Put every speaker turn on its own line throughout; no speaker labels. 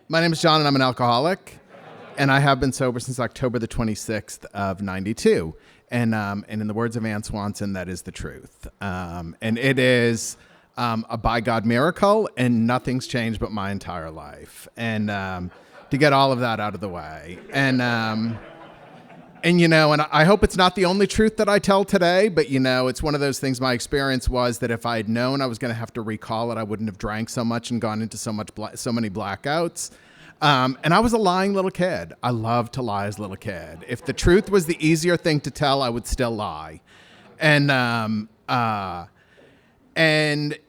My name is John, and I'm an alcoholic, and I have been sober since October the 26th of 92. And in the words of Ann Swanson, that is the truth. And it is a by God miracle, and nothing's changed but my entire life. And to get all of that out of the way. And I hope it's not the only truth that I tell today, but, it's one of those things. My experience was that if I had known I was going to have to recall it, I wouldn't have drank so much and gone into so many blackouts. And I was a lying little kid. I loved to lie as a little kid. If the truth was the easier thing to tell, I would still lie. And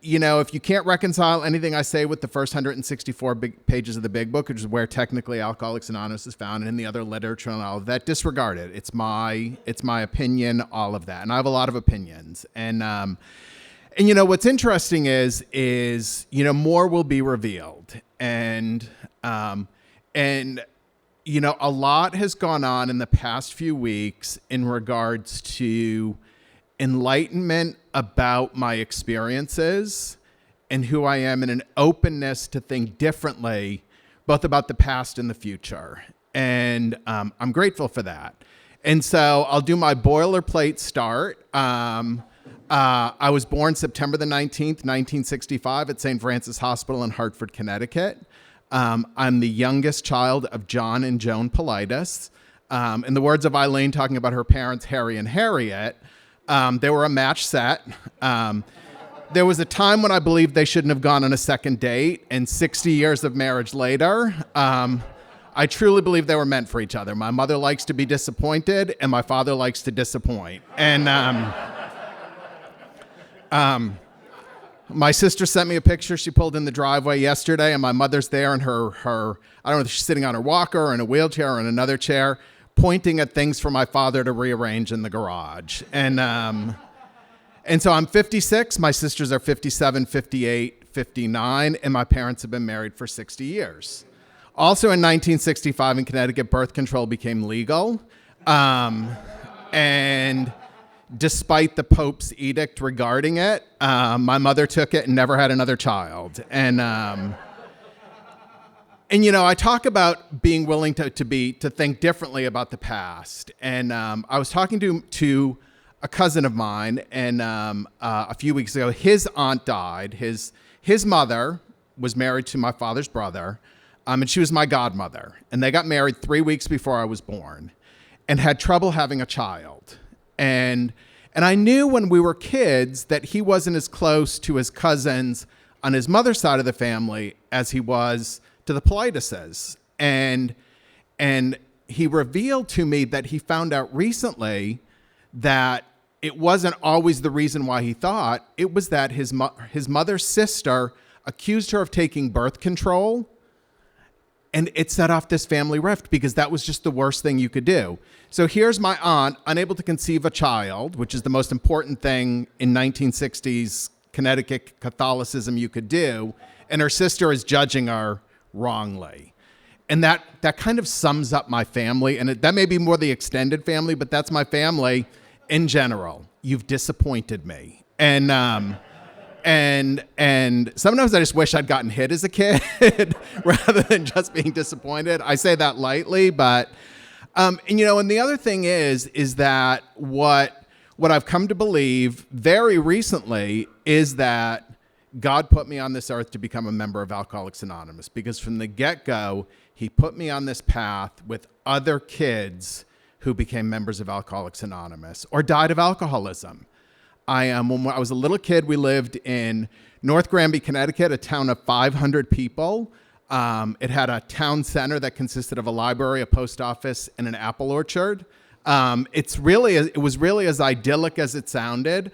if you can't reconcile anything I say with the first 164 pages of the Big Book, which is where technically Alcoholics Anonymous is found, and in the other literature and all of that, disregard it. It's my opinion, all of that. And I have a lot of opinions. And what's interesting is more will be revealed. And a lot has gone on in the past few weeks in regards to enlightenment about my experiences and who I am, and an openness to think differently, both about the past and the future. And I'm grateful for that. And so I'll do my boilerplate start. I was born September the 19th, 1965 at St. Francis Hospital in Hartford, Connecticut. I'm the youngest child of John and Joan Paulides. In the words of Eileen talking about her parents, Harry and Harriet, they were a match set. There was a time when I believed they shouldn't have gone on a second date, and 60 years of marriage later, I truly believe they were meant for each other. My mother likes to be disappointed, and my father likes to disappoint. And my sister sent me a picture she pulled in the driveway yesterday, and my mother's there in her I don't know if she's sitting on her walker or in a wheelchair or in another chair, pointing at things for my father to rearrange in the garage. And so I'm 56, my sisters are 57, 58, 59, and my parents have been married for 60 years. Also in 1965 in Connecticut, birth control became legal. And despite the Pope's edict regarding it, my mother took it and never had another child. And I talk about being willing to think differently about the past. And I was talking to a cousin of mine, and a few weeks ago, his aunt died. His mother was married to my father's brother, and she was my godmother. And they got married 3 weeks before I was born, and had trouble having a child. And I knew when we were kids that he wasn't as close to his cousins on his mother's side of the family as he was to the Paulideses. And he revealed to me that he found out recently that it wasn't always the reason why he thought. It was that his mother's sister accused her of taking birth control, and it set off this family rift because that was just the worst thing you could do. So here's my aunt, unable to conceive a child, which is the most important thing in 1960s Connecticut Catholicism you could do, and her sister is judging her wrongly. And that kind of sums up my family. And that may be more the extended family, but that's my family in general. You've disappointed me. And sometimes I just wish I'd gotten hit as a kid rather than just being disappointed. I say that lightly, but, and the other thing is that what I've come to believe very recently is that God put me on this earth to become a member of Alcoholics Anonymous, because from the get-go, he put me on this path with other kids who became members of Alcoholics Anonymous or died of alcoholism. When I was a little kid, we lived in North Granby, Connecticut, a town of 500 people. It had a town center that consisted of a library, a post office, and an apple orchard. It was really as idyllic as it sounded.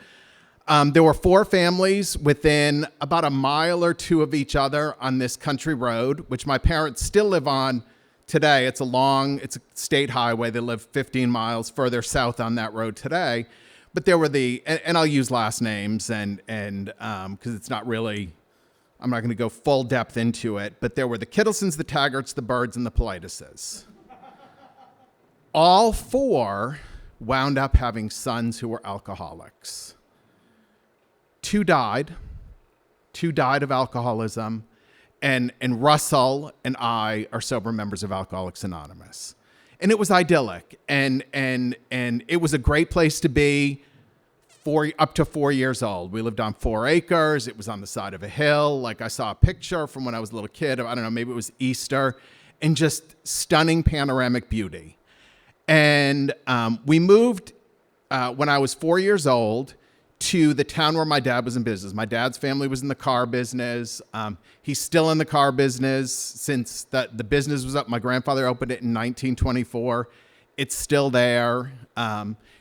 There were 4 families within about a mile or two of each other on this country road, which my parents still live on today. It's a state highway. They live 15 miles further south on that road today. But there were and I'll use last names and because it's not really, I'm not going to go full depth into it, but there were the Kittlesons, the Taggarts, the Birds, and the Paulideses. All 4 wound up having sons who were alcoholics. 2 died of alcoholism, and Russell and I are sober members of Alcoholics Anonymous. And it was idyllic, and it was a great place to be up to 4 years old. We lived on 4 acres. It was on the side of a hill. Like, I saw a picture from when I was a little kid. I don't know, maybe it was Easter, and just stunning panoramic beauty. And we moved when I was 4 years old to the town where my dad was in business. My dad's family was in the car business. He's still in the car business since the business was up. My grandfather opened it in 1924. It's still there.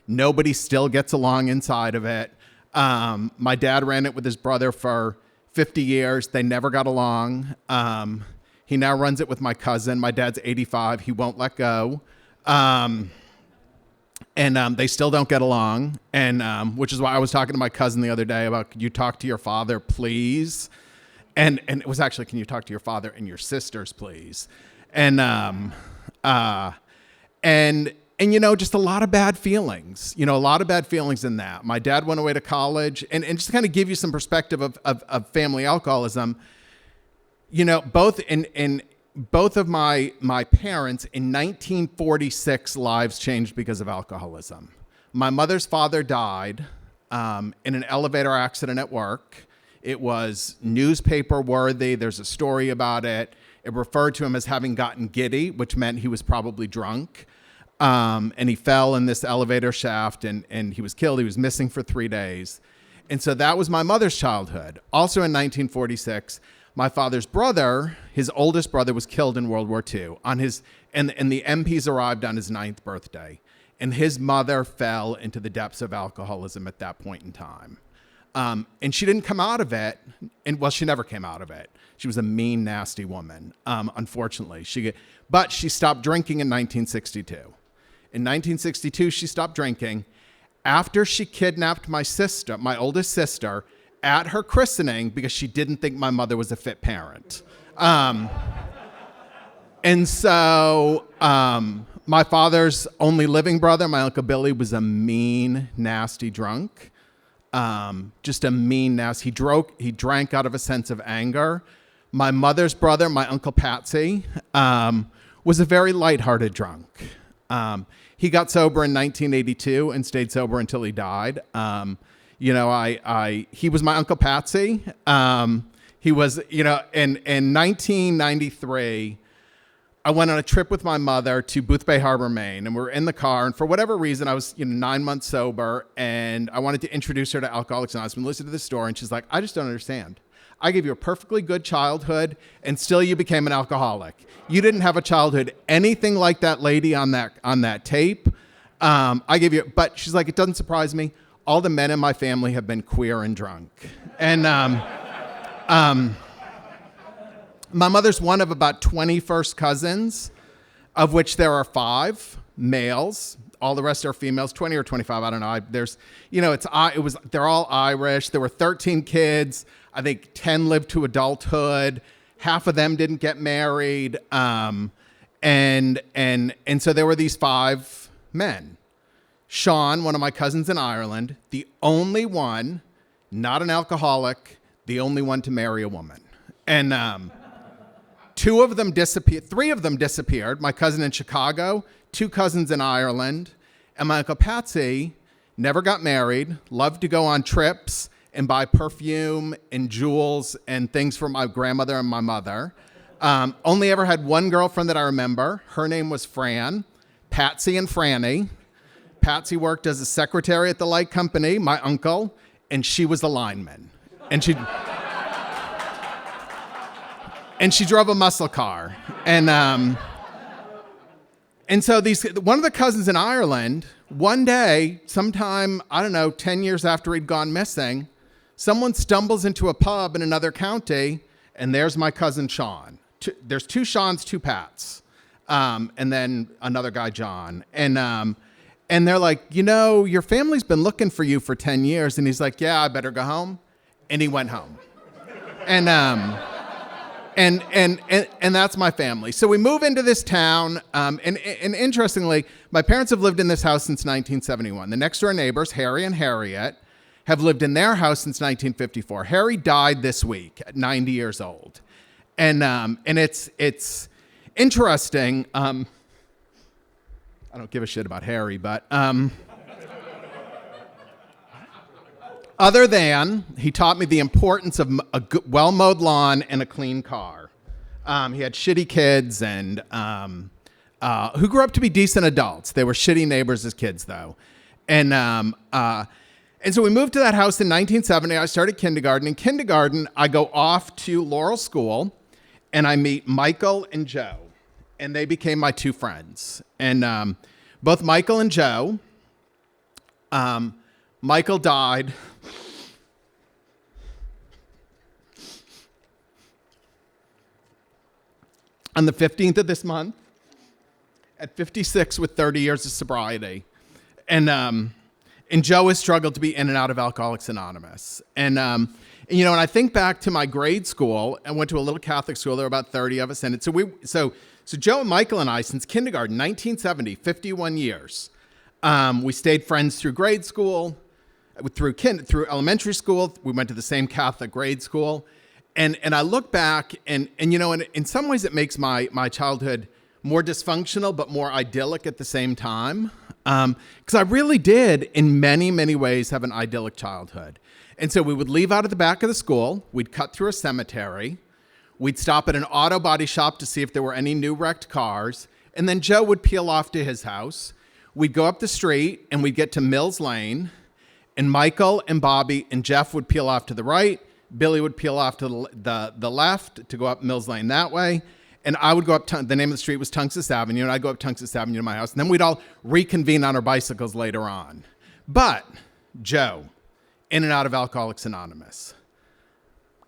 Nobody still gets along inside of it. My dad ran it with his brother for 50 years. They never got along. He now runs it with my cousin. My dad's 85. He won't let go. And they still don't get along, and which is why I was talking to my cousin the other day about, could you talk to your father, please? And it was actually, can you talk to your father and your sisters, please? And you know, just a lot of bad feelings. You know, a lot of bad feelings in that. My dad went away to college, and just to kind of give you some perspective of family alcoholism. You know, both of my parents in 1946, lives changed because of alcoholism. My mother's father died in an elevator accident at work. It was newspaper worthy. There's a story about it. It referred to him as having gotten giddy, which meant he was probably drunk. And he fell in this elevator shaft and he was killed. He was missing for 3 days. And so that was my mother's childhood. Also in 1946, my father's brother, his oldest brother, was killed in World War II and the MPs arrived on his 9th birthday. And his mother fell into the depths of alcoholism at that point in time. And she didn't come out of it. She never came out of it. She was a mean, nasty woman, unfortunately. But she stopped drinking in 1962. In 1962, she stopped drinking after she kidnapped my sister, my oldest sister, at her christening because she didn't think my mother was a fit parent. And so my father's only living brother, my Uncle Billy, was a mean, nasty drunk. Just a mean, nasty. He drank out of a sense of anger. My mother's brother, my Uncle Patsy, was a very lighthearted drunk. He got sober in 1982 and stayed sober until he died. You know, he was my Uncle Patsy. He was, you know, in 1993, I went on a trip with my mother to Boothbay Harbor, Maine, and we were in the car. And for whatever reason, I was 9 months sober, and I wanted to introduce her to Alcoholics Anonymous and listen to the story. And she's like, I just don't understand. I gave you a perfectly good childhood, and still you became an alcoholic. You didn't have a childhood anything like that lady on that tape. I gave you, but she's like, it doesn't surprise me. All the men in my family have been queer and drunk. And my mother's one of about 20 first cousins, of which there are 5 males. All the rest are females, 20 or 25, I don't know. There's, you know, they're all Irish. There were 13 kids. I think 10 lived to adulthood. Half of them didn't get married. And so there were these 5 men. Sean, one of my cousins in Ireland, the only one, not an alcoholic, the only one to marry a woman. And 2 of them disappeared, 3 of them disappeared. My cousin in Chicago, 2 cousins in Ireland, and my Uncle Patsy never got married, loved to go on trips and buy perfume and jewels and things for my grandmother and my mother. Only ever had one girlfriend that I remember. Her name was Fran, Patsy and Franny. Patsy worked as a secretary at the light company, my uncle, and she was a lineman. And she drove a muscle car. And so one of the cousins in Ireland, one day, sometime, I don't know, 10 years after he'd gone missing, someone stumbles into a pub in another county, and there's my cousin Sean. There's 2 Seans, 2 Pats, and then another guy, John. And they're like, you know, your family's been looking for you for 10 years. And he's like, yeah, I better go home. And he went home. And that's my family. So we move into this town. And interestingly, my parents have lived in this house since 1971. The next door neighbors, Harry and Harriet, have lived in their house since 1954. Harry died this week at 90 years old. And it's interesting. I don't give a shit about Harry, but other than he taught me the importance of a well-mowed lawn and a clean car. He had shitty kids and who grew up to be decent adults. They were shitty neighbors as kids, though. And so we moved to that house in 1970. I started kindergarten. In kindergarten, I go off to Laurel School, and I meet Michael and Joe. And they became my two friends. And both Michael and Joe, Michael died on the 15th of this month at 56 with 30 years of sobriety. And Joe has struggled to be in and out of Alcoholics Anonymous. And you know, and I think back to my grade school. I went to a little Catholic school. There were about 30 of us in it. So Joe and Michael and I, since kindergarten, 1970, 51 years. We stayed friends through grade school, through elementary school. We went to the same Catholic grade school. And I look back and you know, in some ways it makes my childhood more dysfunctional, but more idyllic at the same time. Because I really did, in many, many ways, have an idyllic childhood. And so we would leave out of the back of the school. We'd cut through a cemetery. We'd stop at an auto body shop to see if there were any new wrecked cars. And then Joe would peel off to his house. We'd go up the street and we'd get to Mills Lane. And Michael and Bobby and Jeff would peel off to the right. Billy would peel off to the left to go up Mills Lane that way. And I would go up, the name of the street was Tunxus Avenue, and I'd go up Tunxus Avenue to my house. And then we'd all reconvene on our bicycles later on. But Joe, in and out of Alcoholics Anonymous.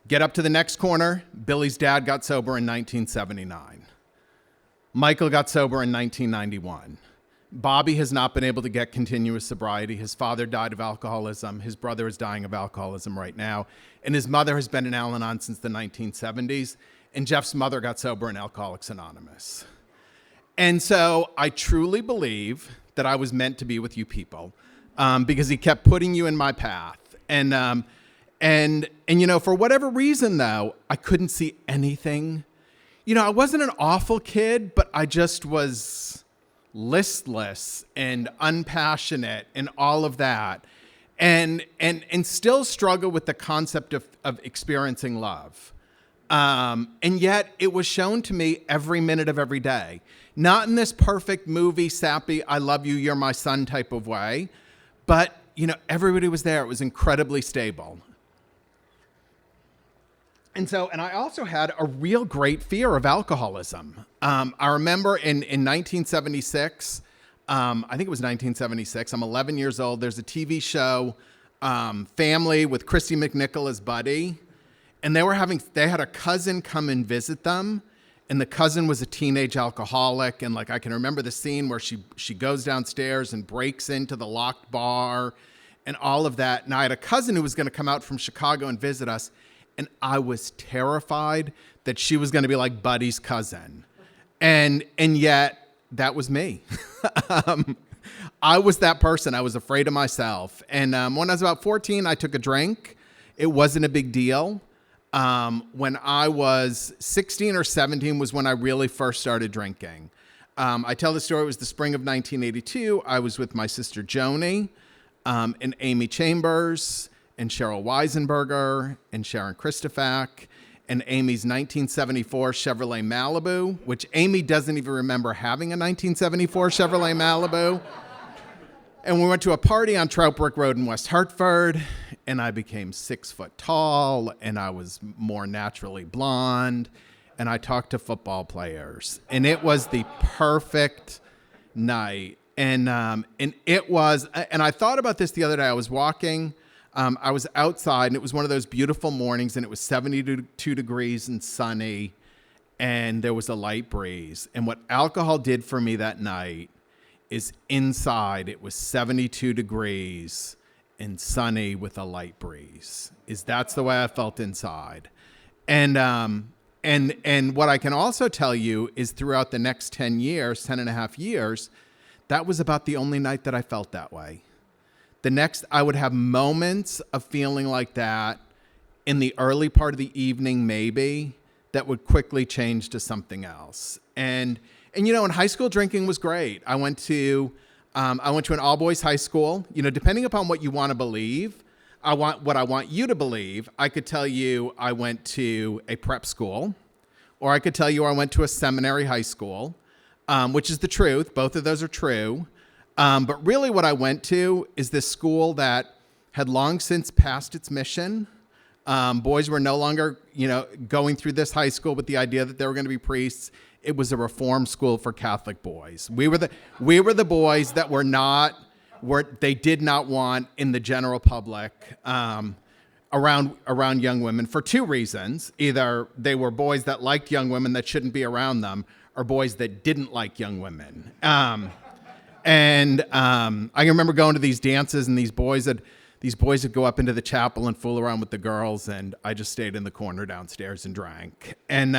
Get up to the next corner. Billy's dad got sober in 1979. Michael got sober in 1991. Bobby has not been able to get continuous sobriety. His father died of alcoholism. His brother is dying of alcoholism right now. And his mother has been in Al-Anon since the 1970s. And Jeff's mother got sober in Alcoholics Anonymous. And so I truly believe that I was meant to be with you people because he kept putting you in my path. And you know, for whatever reason, though, I couldn't see anything. You know, I wasn't an awful kid, but I just was listless and unpassionate and all of that. And still struggle with the concept of experiencing love. And yet it was shown to me every minute of every day, not in this perfect movie, sappy, I love you, you're my son type of way, but you know, everybody was there. It was incredibly stable. And I also had a real great fear of alcoholism. I remember in 1976, I think it was 1976, I'm 11 years old. There's a TV show, Family with Christy McNichol as Buddy. And they had a cousin come and visit them. And the cousin was a teenage alcoholic. And like, I can remember the scene where she goes downstairs and breaks into the locked bar and all of that. And I had a cousin who was going to come out from Chicago and visit us. And I was terrified that she was going to be like Buddy's cousin. And yet that was me. I was that person. I was afraid of myself. And when I was about 14, I took a drink. It wasn't a big deal. When I was 16 or 17 was when I really first started drinking. I tell the story, it was the spring of 1982. I was with my sister Joni, and Amy Chambers, and Cheryl Weisenberger, and Sharon Christofak, and Amy's 1974 Chevrolet Malibu, which Amy doesn't even remember having a 1974 Chevrolet Malibu. And we went to a party on Trout Brook Road in West Hartford, and I became 6 foot tall, and I was more naturally blonde, and I talked to football players, and it was the perfect night. And it was, and I thought about this the other day. I was walking, I was outside, and it was one of those beautiful mornings, and it was 72 degrees and sunny, and there was a light breeze. And what alcohol did for me that night is inside it was 72 degrees and sunny with a light breeze. That's the way I felt inside. And what I can also tell you is throughout the next 10 and a half years, that was about the only night that I felt that way. The next, I would have moments of feeling like that in the early part of the evening, maybe. that would quickly change to something else. And in high school, drinking was great. I went to an all boys high school. Depending upon what you want to believe, I want you to believe. I could tell you I went to a prep school, or I could tell you I went to a seminary high school, which is the truth. Both of those are true. But really what I went to is this school that had long since passed its mission. Boys were no longer, going through this high school with the idea that they were going to be priests. It was a reform school for Catholic boys. We were the boys that they did not want in the general public around young women for two reasons. Either they were boys that liked young women that shouldn't be around them, or boys that didn't like young women. I remember going to these dances, and these boys would go up into the chapel and fool around with the girls, and I just stayed in the corner downstairs and drank. And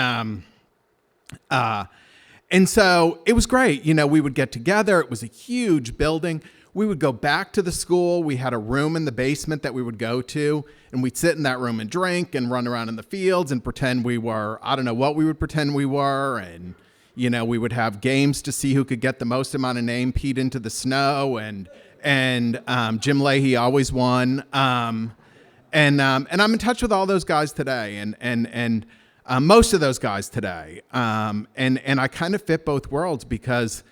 so it was great. We would get together. It was a huge building. We would go back to the school. We had a room in the basement that we would go to, and we'd sit in that room and drink and run around in the fields and pretend we were, I don't know what we would pretend we were. And, we would have games to see who could get the most amount of name peed into the snow. And Jim Leahy always won. And I'm in touch with all those guys today, and most of those guys today. And I kind of fit both worlds because,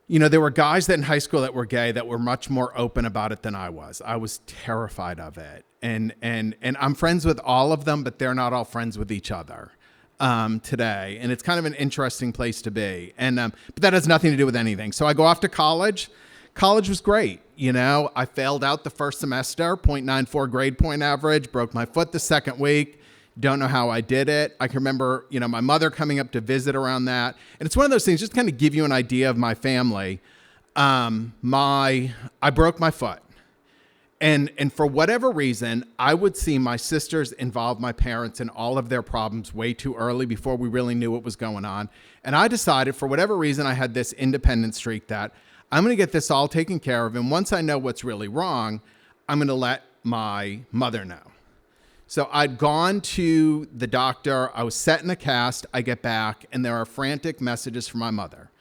there were guys that in high school that were gay that were much more open about it than I was. I was terrified of it. And I'm friends with all of them, but they're not all friends with each other today. And it's kind of an interesting place to be. But that has nothing to do with anything. So I go off to college. College was great. I failed out the first semester, 0.94 grade point average, broke my foot the second week. Don't know how I did it. I can remember, my mother coming up to visit around that. And it's one of those things, just to kind of give you an idea of my family. I broke my foot. And for whatever reason, I would see my sisters involve my parents in all of their problems way too early before we really knew what was going on. And I decided, for whatever reason, I had this independent streak that I'm going to get this all taken care of. And once I know what's really wrong, I'm going to let my mother know. So I'd gone to the doctor. I was set in a cast. I get back, and there are frantic messages from my mother.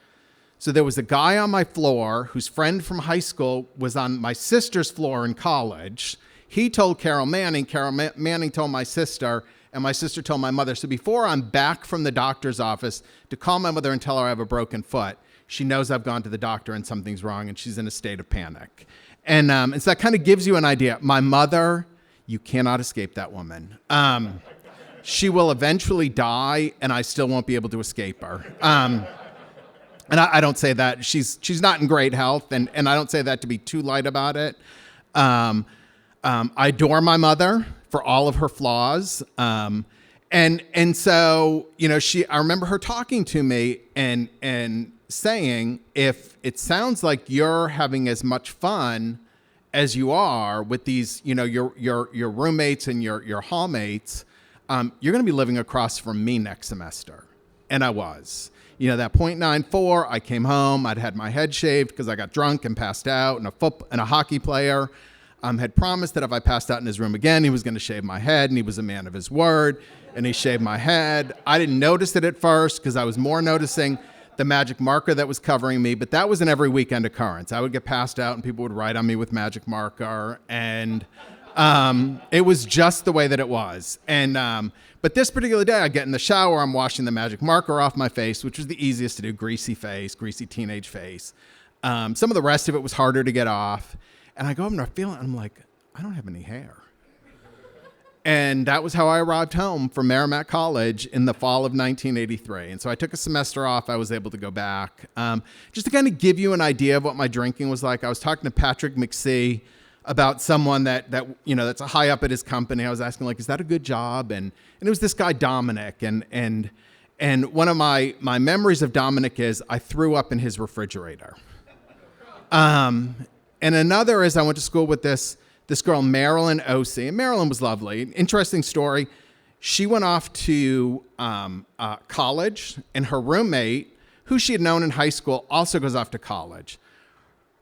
So there was a guy on my floor whose friend from high school was on my sister's floor in college. He told Carol Manning. Carol Manning told my sister, and my sister told my mother. So before I'm back from the doctor's office to call my mother and tell her I have a broken foot, she knows I've gone to the doctor and something's wrong, and she's in a state of panic. And so that kind of gives you an idea. My mother, you cannot escape that woman. She will eventually die, and I still won't be able to escape her. And I don't say that. She's not in great health, and I don't say that to be too light about it. I adore my mother for all of her flaws. And so, I remember her talking to me and saying, if it sounds like you're having as much fun as you are with these, your roommates and your hallmates, you're going to be living across from me next semester. And I was. That 0.94, I came home, I'd had my head shaved because I got drunk and passed out, and a hockey player had promised that if I passed out in his room again, he was going to shave my head, and he was a man of his word, and he shaved my head. I didn't notice it at first because I was more noticing the magic marker that was covering me, but that was an every weekend occurrence. I would get passed out, and people would write on me with magic marker, and it was just the way that it was. But this particular day, I get in the shower, I'm washing the magic marker off my face, which was the easiest to do, greasy teenage face. Some of the rest of it was harder to get off. And I go up and I feel it, and I'm like, I don't have any hair. And that was how I arrived home from Merrimack College in the fall of 1983. And so I took a semester off. I was able to go back. Just to kind of give you an idea of what my drinking was like, I was talking to Patrick McSee about someone that's a high up at his company. I was asking, is that a good job? And it was this guy, Dominic. And one of my memories of Dominic is I threw up in his refrigerator. And another is I went to school with this girl, Marilyn O.C. And Marilyn was lovely. Interesting story. She went off to college, and her roommate, who she had known in high school, also goes off to college.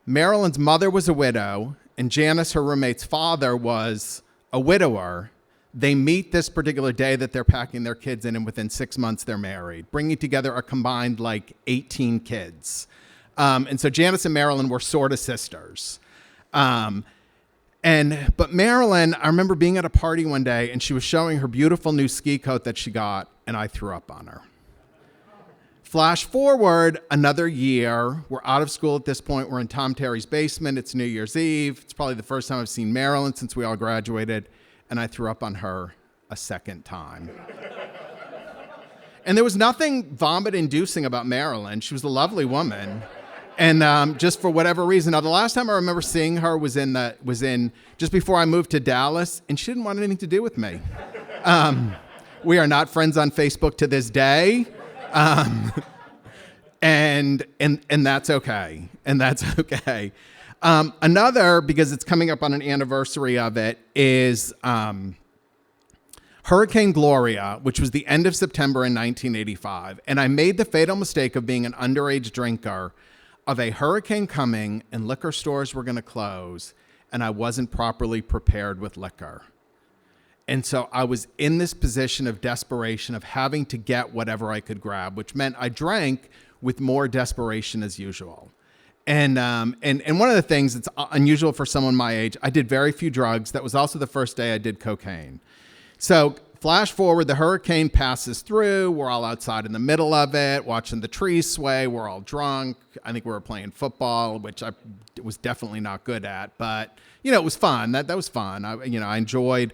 Marilyn's mother was a widow, and Janice, her roommate's father, was a widower. They meet this particular day that they're packing their kids in, and within 6 months, they're married, bringing together a combined 18 kids. And so Janice and Marilyn were sort of sisters. But Marilyn, I remember being at a party one day, and she was showing her beautiful new ski coat that she got, and I threw up on her. Flash forward another year. We're out of school at this point. We're in Tom Terry's basement. It's New Year's Eve. It's probably the first time I've seen Marilyn since we all graduated, and I threw up on her a second time. And there was nothing vomit-inducing about Marilyn. She was a lovely woman. And just for whatever reason. Now, the last time I remember seeing her was in just before I moved to Dallas, and she didn't want anything to do with me. We are not friends on Facebook to this day. And that's okay. And that's okay. Another, because it's coming up on an anniversary of it, is Hurricane Gloria, which was the end of September in 1985. And I made the fatal mistake of being an underage drinker of a hurricane coming, and liquor stores were going to close, and I wasn't properly prepared with liquor. And so I was in this position of desperation of having to get whatever I could grab, which meant I drank with more desperation as usual. And one of the things that's unusual for someone my age, I did very few drugs. That was also the first day I did cocaine. So flash forward, the hurricane passes through. We're all outside in the middle of it, watching the trees sway. We're all drunk. I think we were playing football, which I was definitely not good at, but it was fun. That was fun. I enjoyed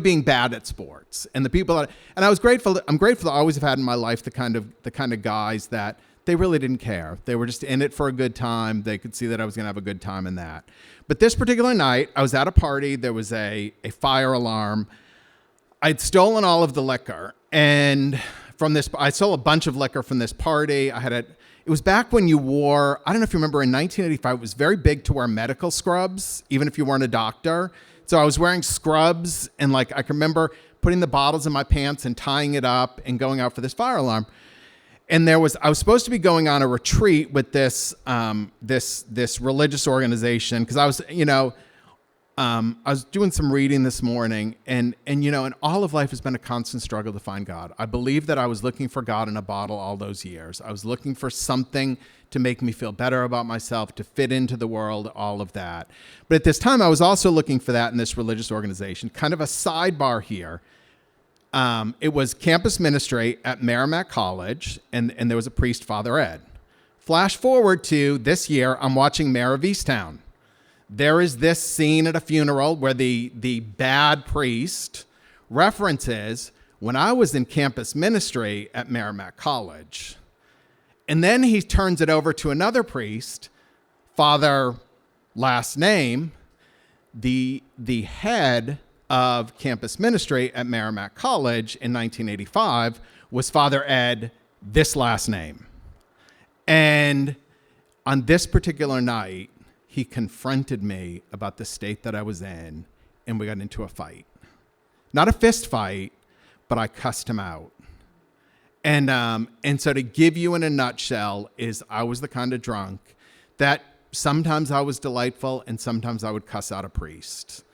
being bad at sports, and the people and I was grateful. I'm grateful to always have had in my life the kind of guys that they really didn't care. They were just in it for a good time. They could see that I was going to have a good time in that. But this particular night, I was at a party. There was a fire alarm. I'd stolen all of the liquor, and I stole a bunch of liquor from this party. It was back when you wore, I don't know if you remember, in 1985, it was very big to wear medical scrubs, even if you weren't a doctor. So I was wearing scrubs, and I can remember putting the bottles in my pants and tying it up and going out for this fire alarm. And I was supposed to be going on a retreat with this religious organization, because I was doing some reading this morning, and all of life has been a constant struggle to find God. I believe that I was looking for God in a bottle all those years. I was looking for something to make me feel better about myself, to fit into the world, all of that. But at this time, I was also looking for that in this religious organization. Kind of a sidebar here. It was campus ministry at Merrimack College, and there was a priest, Father Ed. Flash forward to this year, I'm watching Mayor of Easttown. There is this scene at a funeral where the bad priest references when I was in campus ministry at Merrimack College. And then he turns it over to another priest, Father last name, the head of campus ministry at Merrimack College in 1985 was Father Ed, this last name. And on this particular night, he confronted me about the state that I was in, and we got into a fight. Not a fist fight, but I cussed him out. And so to give you in a nutshell is I was the kind of drunk that sometimes I was delightful and sometimes I would cuss out a priest.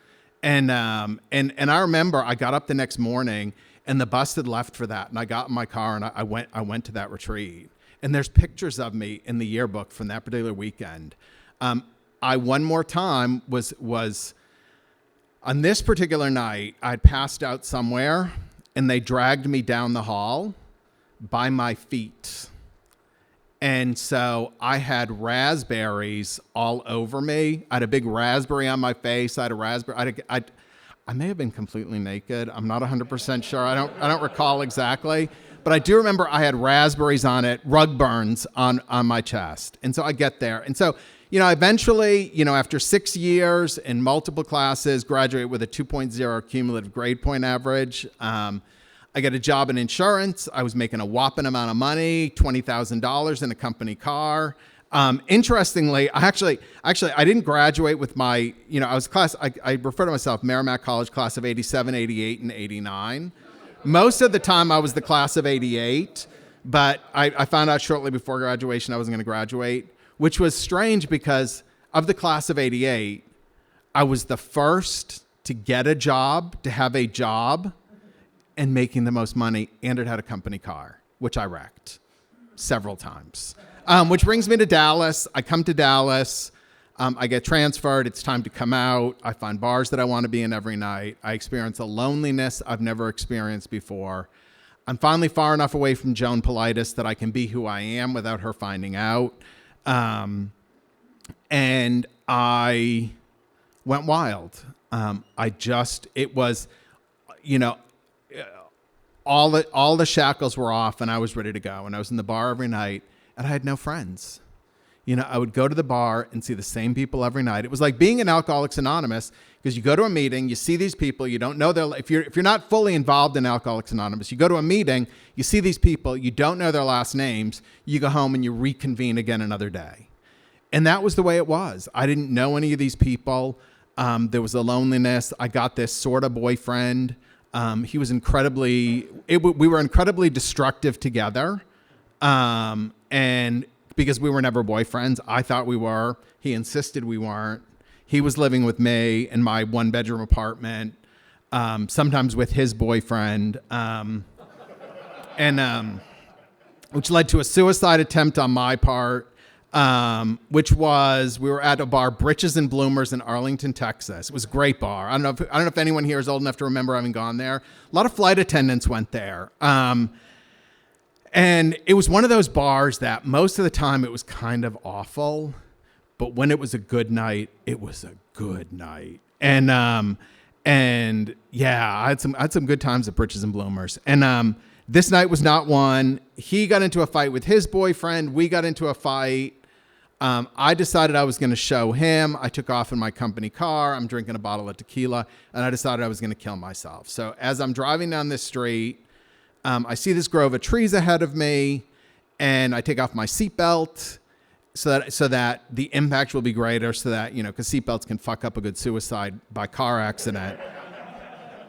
And I remember I got up the next morning and the bus had left for that, and I got in my car and I went to that retreat. And there's pictures of me in the yearbook from that particular weekend. I one more time was on this particular night, I'd passed out somewhere and they dragged me down the hall by my feet. And so I had raspberries all over me. I had a big raspberry on my face. I had a raspberry. I may have been completely naked. I'm not 100% sure. I don't recall exactly. But I do remember I had raspberries on it, rug burns on my chest. And so I get there. And so, eventually, after 6 years in multiple classes, graduate with a 2.0 cumulative grade point average. I got a job in insurance. I was making a whopping amount of money, $20,000 in a company car. Interestingly, I didn't graduate with my, I refer to myself Merrimack College class of 87, 88, and 89. Most of the time I was the class of 88, but I found out shortly before graduation I wasn't going to graduate, which was strange because of the class of 88, I was the first to get a job, to have a job, and making the most money, and it had a company car, which I wrecked several times. Which brings me to Dallas. I come to Dallas. I get transferred. It's time to come out. I find bars that I want to be in every night. I experience a loneliness I've never experienced before. I'm finally far enough away from Joan Politis that I can be who I am without her finding out. And I went wild. It was, all the shackles were off and I was ready to go. And I was in the bar every night and I had no friends. I would go to the bar and see the same people every night. It was like being in Alcoholics Anonymous, because you go to a meeting, you see these people, you don't know if you're not fully involved in Alcoholics Anonymous, you go to a meeting, you see these people, you don't know their last names, you go home and you reconvene again another day. And that was the way it was. I didn't know any of these people. There was a loneliness. I got this sort of boyfriend. He was we were incredibly destructive together. And because we were never boyfriends, I thought we were. He insisted we weren't. He was living with me in my 1-bedroom apartment, sometimes with his boyfriend, which led to a suicide attempt on my part, which was, we were at a bar, Britches and Bloomers in Arlington, Texas. It was a great bar. I don't know if anyone here is old enough to remember having gone there. A lot of flight attendants went there. And it was one of those bars that most of the time it was kind of awful, but when it was a good night, it was a good night. And yeah, I had some good times at Britches and Bloomers. And this night was not one. He got into a fight with his boyfriend. We got into a fight. I decided I was going to show him. I took off in my company car. I'm drinking a bottle of tequila, and I decided I was going to kill myself. So as I'm driving down this street, I see this grove of trees ahead of me, and I take off my seatbelt so that the impact will be greater, so that, because seatbelts can fuck up a good suicide by car accident.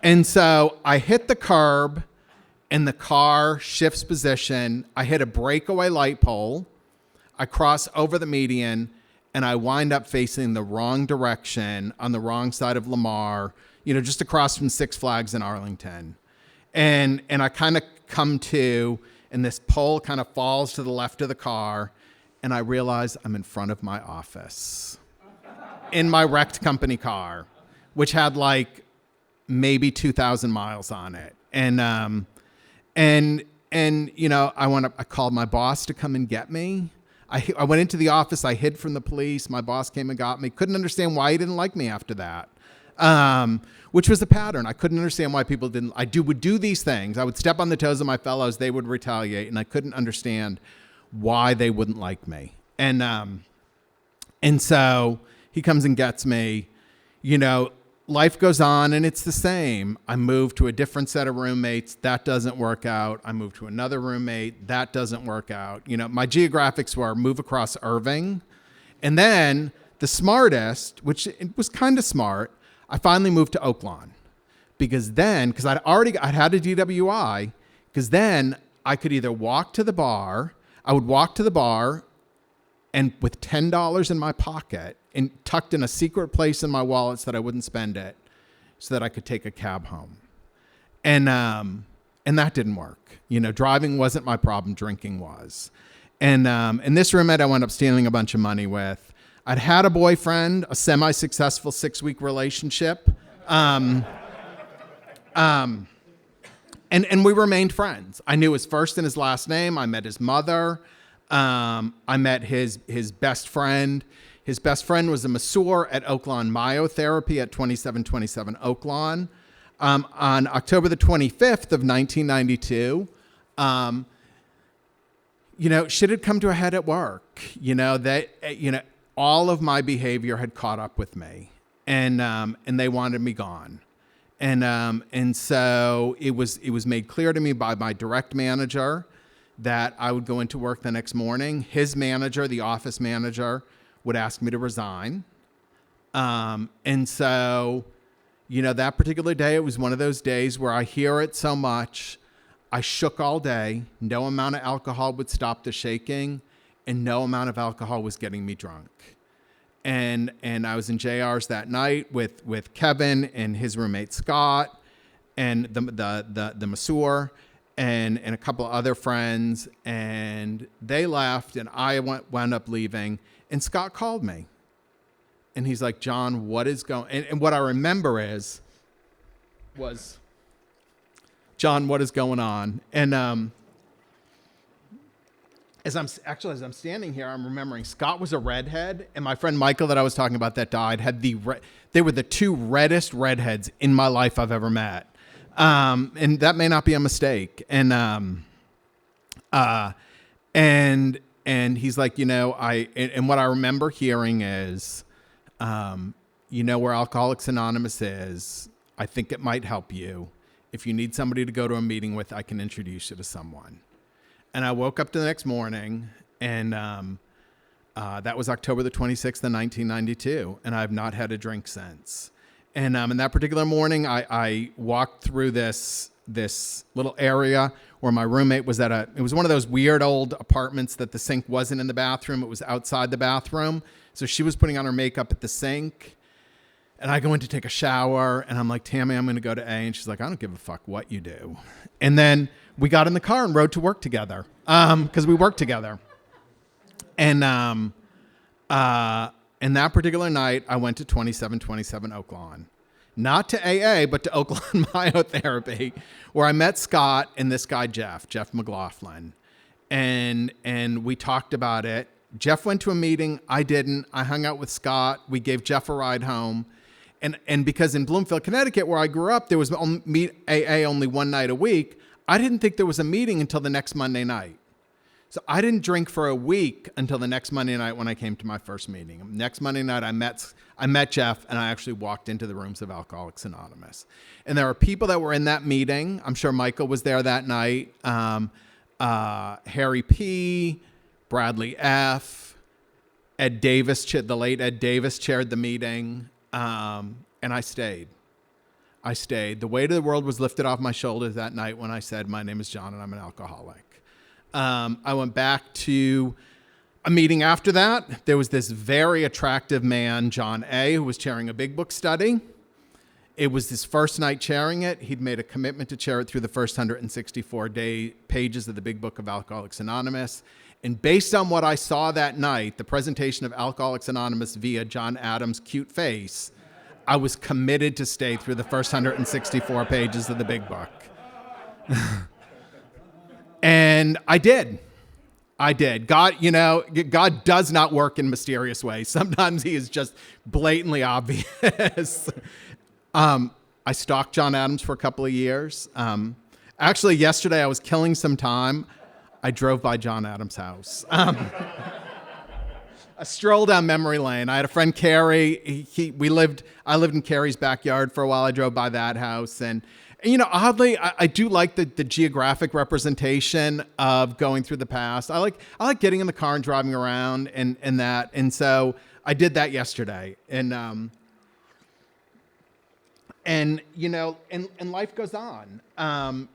And so I hit the curb, and the car shifts position. I hit a breakaway light pole. I cross over the median, and I wind up facing the wrong direction on the wrong side of Lamar, just across from Six Flags in Arlington. And I kind of come to, and this pole kind of falls to the left of the car, and I realize I'm in front of my office in my wrecked company car, which had like maybe 2,000 miles on it. And I called my boss to come and get me. I went into the office. I hid from the police. My boss came and got me. Couldn't understand why he didn't like me after that. Which was a pattern. I couldn't understand why people didn't. Would do these things. I would step on the toes of my fellows. They would retaliate, and I couldn't understand why they wouldn't like me. And so he comes and gets me. Life goes on, and it's the same. I move to a different set of roommates. That doesn't work out. I move to another roommate. That doesn't work out. My geographics were move across Irving, and then the smartest, which it was kind of smart, I finally moved to Oaklawn because I'd had a DWI, because then I could either walk to the bar. I would walk to the bar, and with $10 in my pocket and tucked in a secret place in my wallet so that I wouldn't spend it, so that I could take a cab home. And that didn't work. Driving wasn't my problem. Drinking was. And this roommate I wound up stealing a bunch of money with. I'd had a boyfriend, a semi-successful 6-week relationship. And we remained friends. I knew his first and his last name. I met his mother. I met his best friend. His best friend was a masseur at Oaklawn Myotherapy at 2727 Oaklawn. On October the 25th of 1992, shit had come to a head at work. All of my behavior had caught up with me, and they wanted me gone. And so it was made clear to me by my direct manager that I would go into work the next morning. His manager, the office manager, would ask me to resign. And so, that particular day, it was one of those days where I hear it so much. I shook all day. No amount of alcohol would stop the shaking, and no amount of alcohol was getting me drunk. and I was in JR's that night with Kevin and his roommate Scott and the masseur and a couple of other friends, and they left and I wound up leaving, and Scott called me and he's like, John, what is going, and what I remember was John, what is going on? And as I'm standing here, I'm remembering Scott was a redhead, and my friend Michael that I was talking about that died had they were the two reddest redheads in my life I've ever met, and that may not be a mistake. And he's like, and what I remember hearing is, where Alcoholics Anonymous is. I think it might help you. If you need somebody to go to a meeting with, I can introduce you to someone. And I woke up the next morning, and that was October the 26th of 1992, and I've not had a drink since. And in that particular morning, I walked through this little area where my roommate was it was one of those weird old apartments that the sink wasn't in the bathroom, it was outside the bathroom. So she was putting on her makeup at the sink, and I go in to take a shower, and I'm like, Tammy, I'm going to go to A. And she's like, I don't give a fuck what you do. And then we got in the car and rode to work together because we worked together. And that particular night, I went to 2727 Oak Lawn. Not to AA, but to Oak Lawn Myotherapy, where I met Scott and this guy, Jeff McLaughlin. And we talked about it. Jeff went to a meeting. I didn't. I hung out with Scott. We gave Jeff a ride home. And because in Bloomfield, Connecticut, where I grew up, there was AA only one night a week, I didn't think there was a meeting until the next Monday night. So I didn't drink for a week until the next Monday night when I came to my first meeting. Next Monday night, I met Jeff, and I actually walked into the rooms of Alcoholics Anonymous. And there are people that were in that meeting. I'm sure Michael was there that night. Harry P., Bradley F., Ed Davis, the late Ed Davis chaired the meeting. And I stayed. The weight of the world was lifted off my shoulders that night when I said, my name is John and I'm an alcoholic. I went back to a meeting after that. There was this very attractive man, John A., who was chairing a big book study. It was his first night chairing it. He'd made a commitment to chair it through the first 164 pages of the big book of Alcoholics Anonymous. And based on what I saw that night, the presentation of Alcoholics Anonymous via John Adams' cute face, I was committed to stay through the first 164 pages of the big book. And I did. God does not work in mysterious ways. Sometimes he is just blatantly obvious. I stalked John Adams for a couple of years. Actually, yesterday I was killing some time. I drove by John Adams' house. I strolled down memory lane. I had a friend, Carrie. I lived in Carrie's backyard for a while. I drove by that house. And oddly, I do like the geographic representation of going through the past. I like getting in the car and driving around and that. And so I did that yesterday. And life goes on. I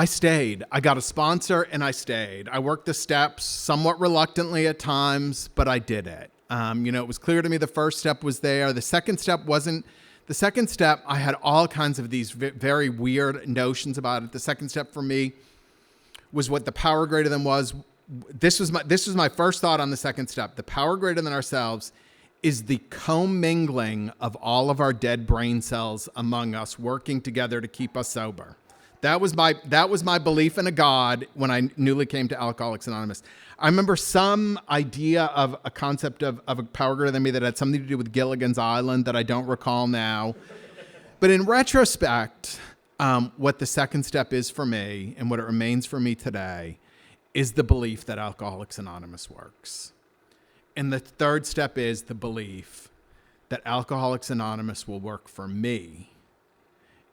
stayed. I got a sponsor and I stayed. I worked the steps somewhat reluctantly at times, but I did it. It was clear to me the first step was there. The second step wasn't. The second step, I had all kinds of these very weird notions about it. The second step for me was what the power greater than was. This was my first thought on the second step. The power greater than ourselves is the commingling of all of our dead brain cells among us, working together to keep us sober. That was my belief in a God when I newly came to Alcoholics Anonymous. I remember some idea of a concept of a power greater than me that had something to do with Gilligan's Island that I don't recall now. But in retrospect, what the second step is for me and what it remains for me today is the belief that Alcoholics Anonymous works. And the third step is the belief that Alcoholics Anonymous will work for me,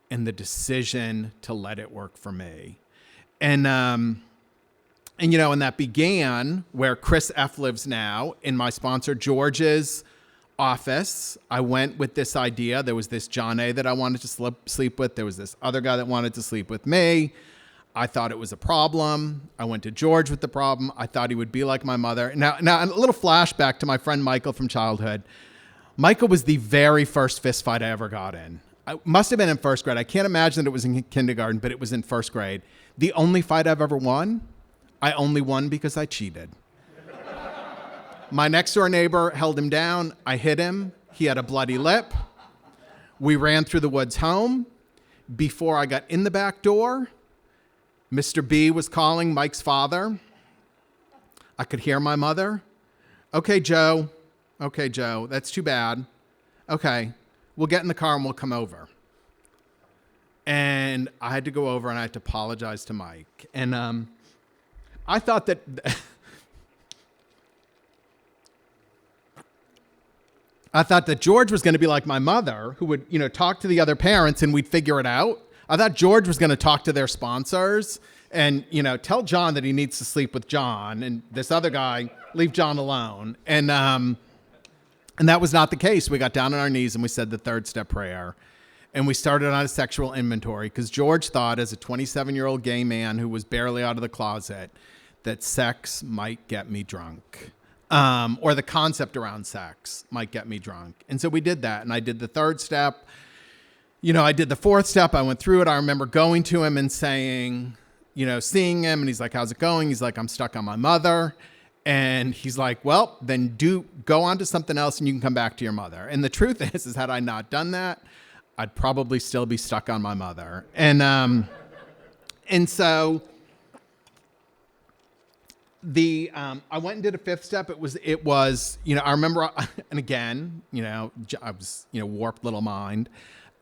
and the decision to let it work for me. And that began where Chris F. lives now, in my sponsor George's office. I went with this idea. There was this John A. that I wanted to sleep with. There was this other guy that wanted to sleep with me. I thought it was a problem. I went to George with the problem. I thought he would be like my mother. Now a little flashback to my friend Michael from childhood. Michael was the very first fist fight I ever got in. I must have been in first grade. I can't imagine that it was in kindergarten, but it was in first grade. The only fight I've ever won, I only won because I cheated. My next door neighbor held him down. I hit him. He had a bloody lip. We ran through the woods home. Before I got in the back door, Mr. B was calling Mike's father. I could hear my mother. Okay, Joe, that's too bad. Okay, we'll get in the car and we'll come over. And I had to go over and I had to apologize to Mike. And I thought that... I thought that George was going to be like my mother, who would, talk to the other parents and we'd figure it out. I thought George was going to talk to their sponsors and, tell John that he needs to sleep with John, and this other guy, leave John alone. And that was not the case. We got down on our knees and we said the third step prayer. And we started on a sexual inventory because George thought, as a 27-year-old gay man who was barely out of the closet, that sex might get me drunk. Or the concept around sex might get me drunk. And so we did that. And I did the third step. I did the fourth step. I went through it. I remember going to him and saying, seeing him. And he's like, how's it going? He's like, I'm stuck on my mother. And he's like, well, then go on to something else and you can come back to your mother. And the truth is had I not done that, I'd probably still be stuck on my mother. And so... I went and did a fifth step. It was, I remember, and again, I was, warped little mind.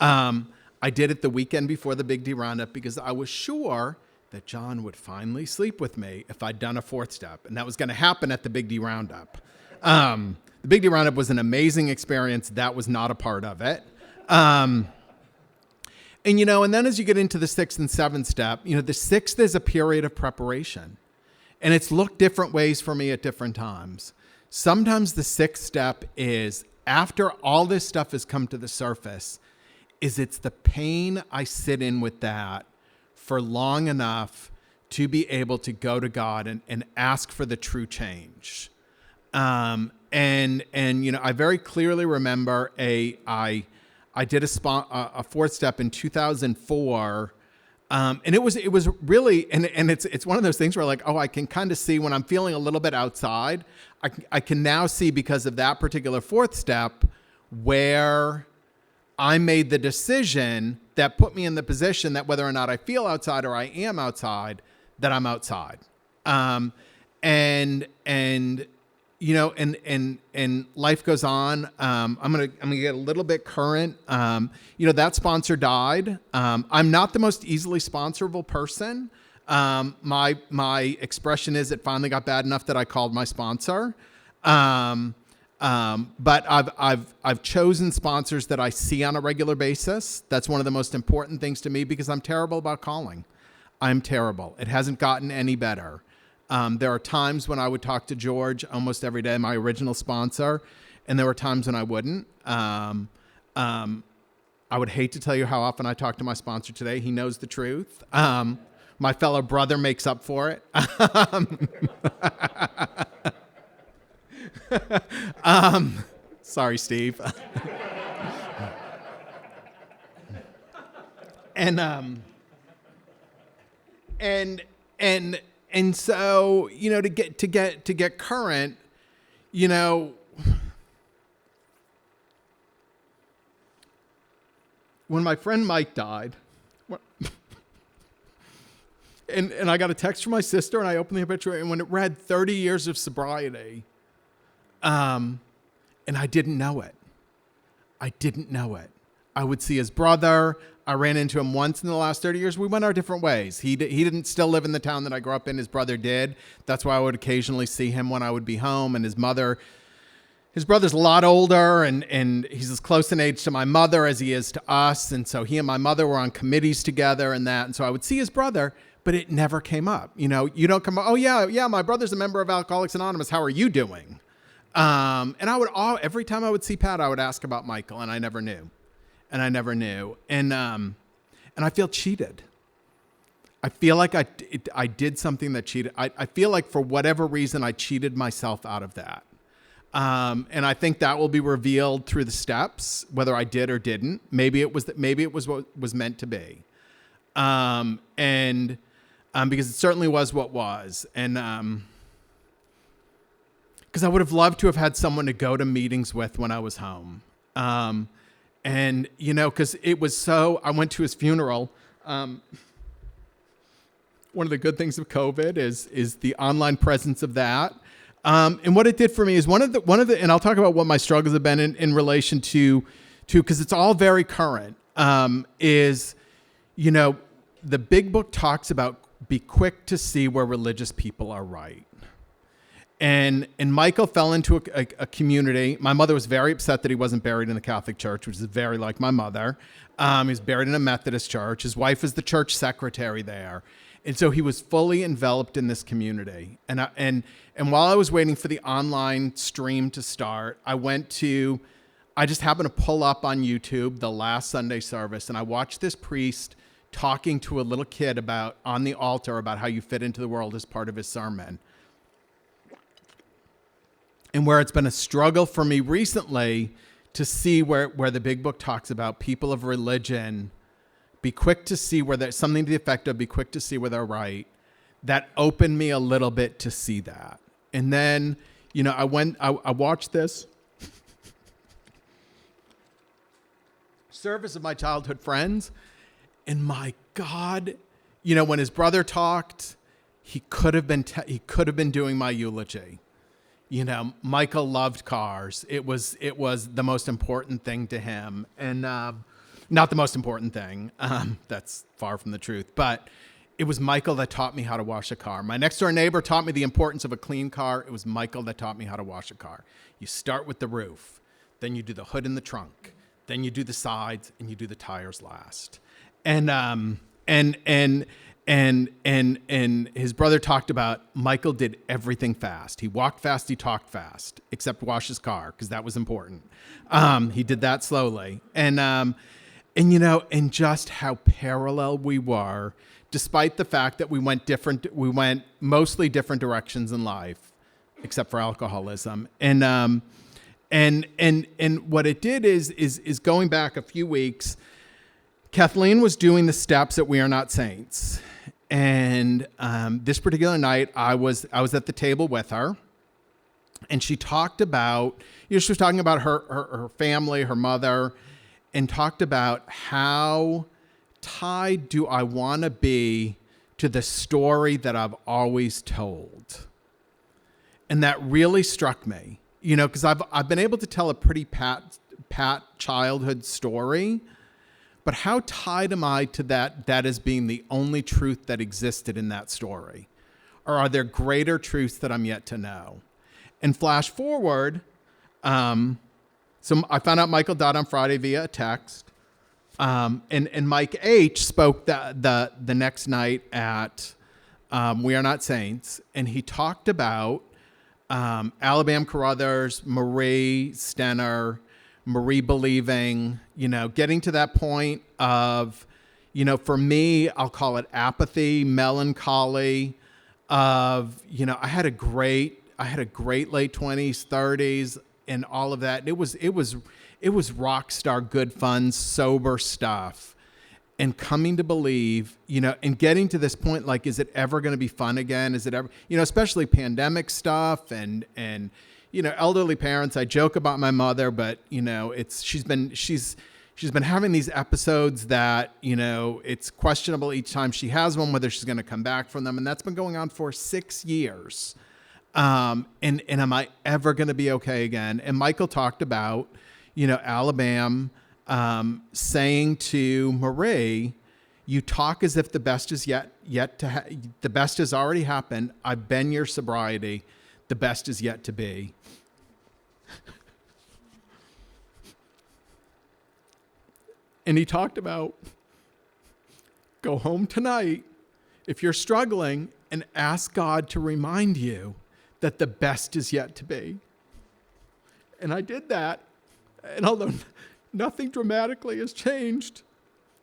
I did it the weekend before the Big D Roundup because I was sure that John would finally sleep with me if I'd done a fourth step. And that was going to happen at the Big D Roundup. The Big D Roundup was an amazing experience. That was not a part of it. And then as you get into the sixth and seventh step, the sixth is a period of preparation. And it's looked different ways for me at different times. Sometimes the sixth step is, after all this stuff has come to the surface, it's the pain I sit in with that for long enough to be able to go to God and ask for the true change. I very clearly remember I did a fourth step in 2004. And it was really, and it's one of those things where I can kind of see when I'm feeling a little bit outside, I can now see, because of that particular fourth step, where I made the decision that put me in the position that whether or not I feel outside or I am outside, that I'm outside. And life goes on. I'm gonna get a little bit current. That sponsor died. I'm not the most easily sponsorable person. My expression is, it finally got bad enough that I called my sponsor. But I've chosen sponsors that I see on a regular basis. That's one of the most important things to me because I'm terrible about calling. I'm terrible. It hasn't gotten any better. There are times when I would talk to George almost every day, my original sponsor, and there were times when I wouldn't. I would hate to tell you how often I talk to my sponsor today. He knows the truth. My fellow brother makes up for it. Sorry, Steve. And so, to get current, when my friend Mike died, and I got a text from my sister, and I opened the obituary, and when it read 30 years of sobriety, and I didn't know it. I would see his brother. I ran into him once in the last 30 years. We went our different ways. He didn't still live in the town that I grew up in. His brother did. That's why I would occasionally see him when I would be home. And his brother's a lot older, and he's as close in age to my mother as he is to us. And so he and my mother were on committees together and that. And so I would see his brother, but it never came up. You don't come up, oh yeah, my brother's a member of Alcoholics Anonymous. How are you doing? And every time I would see Pat, I would ask about Michael, and I never knew. And I feel cheated. I feel like I did something that cheated. I feel like for whatever reason, I cheated myself out of that. And I think that will be revealed through the steps, whether I did or didn't. Maybe it was what was meant to be. Because it certainly was what was. And, because I would have loved to have had someone to go to meetings with when I was home. And, because it was I went to his funeral. One of the good things of COVID is the online presence of that. And what it did for me is one of the, and I'll talk about what my struggles have been in relation to, because it's all very current, is, the big book talks about be quick to see where religious people are right. And Michael fell into a community. My mother was very upset that he wasn't buried in the Catholic Church, which is very like my mother. He was buried in a Methodist church. His wife is the church secretary there. And so he was fully enveloped in this community. And while I was waiting for the online stream to start, I just happened to pull up on YouTube the last Sunday service, and I watched this priest talking to a little kid on the altar about how you fit into the world as part of his sermon. And where it's been a struggle for me recently to see where the big book talks about people of religion, be quick to see where there's something to the effect of be quick to see where they're right. That opened me a little bit to see that. And then, I watched this service of my childhood friends, and my God, when his brother talked, he could have been doing my eulogy. Michael loved cars. It was the most important thing to him, and not the most important thing. That's far from the truth, but it was Michael that taught me how to wash a car. My next door neighbor taught me the importance of a clean car. It was Michael that taught me how to wash a car. You start with the roof, then you do the hood and the trunk, then you do the sides, and you do the tires last. And his brother talked about Michael did everything fast. He walked fast, he talked fast, except wash his car, because that was important. He did that slowly. And just how parallel we were, despite the fact that we went mostly different directions in life, except for alcoholism. And what it did is going back a few weeks, Kathleen was doing the steps at We Are Not Saints. And this particular night, I was at the table with her, and she talked about, she was talking about her family, her mother, and talked about how tied do I want to be to the story that I've always told. And that really struck me, because I've been able to tell a pretty pat childhood story. But how tied am I to that as being the only truth that existed in that story? Or are there greater truths that I'm yet to know? And flash forward, so I found out Michael died on Friday via a text. And Mike H. spoke the next night at We Are Not Saints. And he talked about Alabama Carruthers, Marie Stenner, Marie believing, getting to that point of, for me, I'll call it apathy, melancholy of, I had a great late 20s, 30s, and all of that. It was rock star, good fun, sober stuff. And coming to believe, and getting to this point, like, is it ever going to be fun again? Is it ever, especially pandemic stuff and elderly parents. I joke about my mother, but she's been having these episodes that, it's questionable each time she has one, whether she's going to come back from them. And that's been going on for 6 years. And am I ever going to be okay again? And Michael talked about, Alabama, saying to Marie, you talk as if the best is the best has already happened. I've been your sobriety. The best is yet to be. And he talked about, go home tonight if you're struggling and ask God to remind you that the best is yet to be. And I did that. And although nothing dramatically has changed,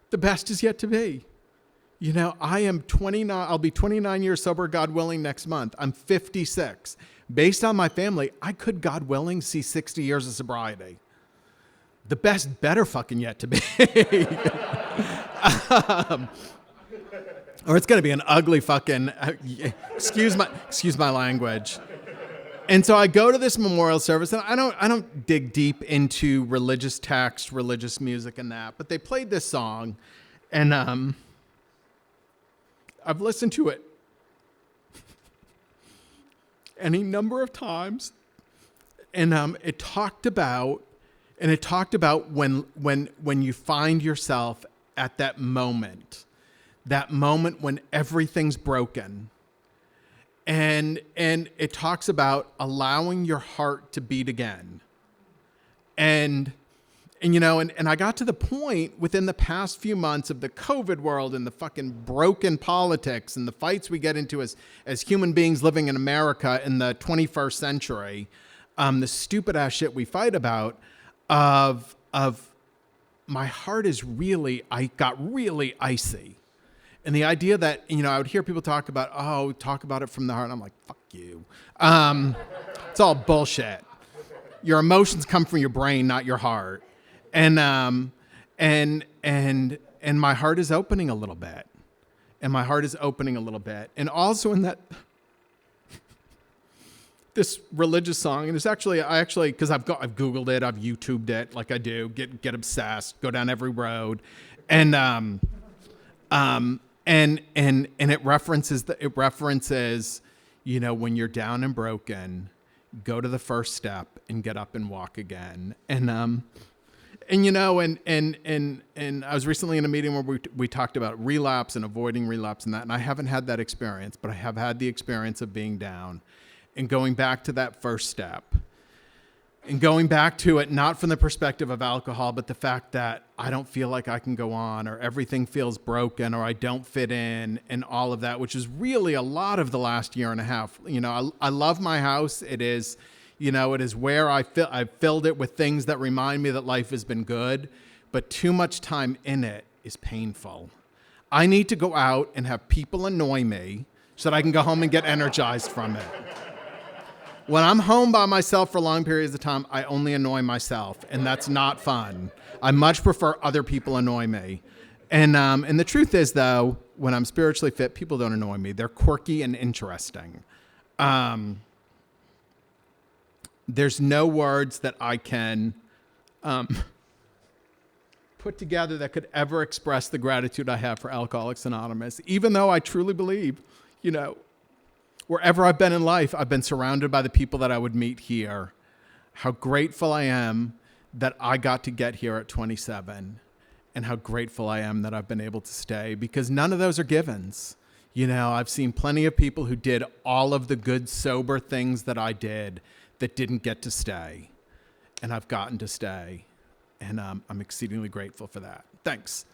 the best is yet to be. I am 29. I'll be 29 years sober, God willing, next month. I'm 56. Based on my family, I could, God willing, see 60 years of sobriety. The best better fucking yet to be. Or it's going to be an ugly fucking, excuse my language. And so I go to this memorial service, and I don't dig deep into religious text, religious music and that, but they played this song, and I've listened to it any number of times, and it talked about when you find yourself at that moment when everything's broken, and it talks about allowing your heart to beat again, and I got to the point within the past few months of the COVID world and the fucking broken politics and the fights we get into as human beings living in America in the 21st century, the stupid ass shit we fight about, of my heart I got really icy. And the idea that, I would hear people talk about it from the heart. And I'm like, fuck you. It's all bullshit. Your emotions come from your brain, not your heart. And my heart is opening a little bit. And also in that, this religious song, and it's actually, because I've Googled it, I've YouTubed it, like I do, get obsessed, go down every road. And it references, when you're down and broken, go to the first step and get up and walk again. And I was recently in a meeting where we talked about relapse and avoiding relapse and that, and I haven't had that experience, but I have had the experience of being down and going back to that first step. And going back to it, not from the perspective of alcohol, but the fact that I don't feel like I can go on, or everything feels broken, or I don't fit in, and all of that, which is really a lot of the last year and a half. I love my house. It is, it is where I've filled it with things that remind me that life has been good, but too much time in it is painful. I need to go out and have people annoy me so that I can go home and get energized from it. When I'm home by myself for long periods of time, I only annoy myself, and that's not fun. I much prefer other people annoy me. And the truth is, though, when I'm spiritually fit, people don't annoy me. They're quirky and interesting. There's no words that I can put together that could ever express the gratitude I have for Alcoholics Anonymous, even though I truly believe, wherever I've been in life, I've been surrounded by the people that I would meet here. How grateful I am that I got to get here at 27, and how grateful I am that I've been able to stay, because none of those are givens. I've seen plenty of people who did all of the good, sober things that I did that didn't get to stay, and I've gotten to stay, and I'm exceedingly grateful for that. Thanks.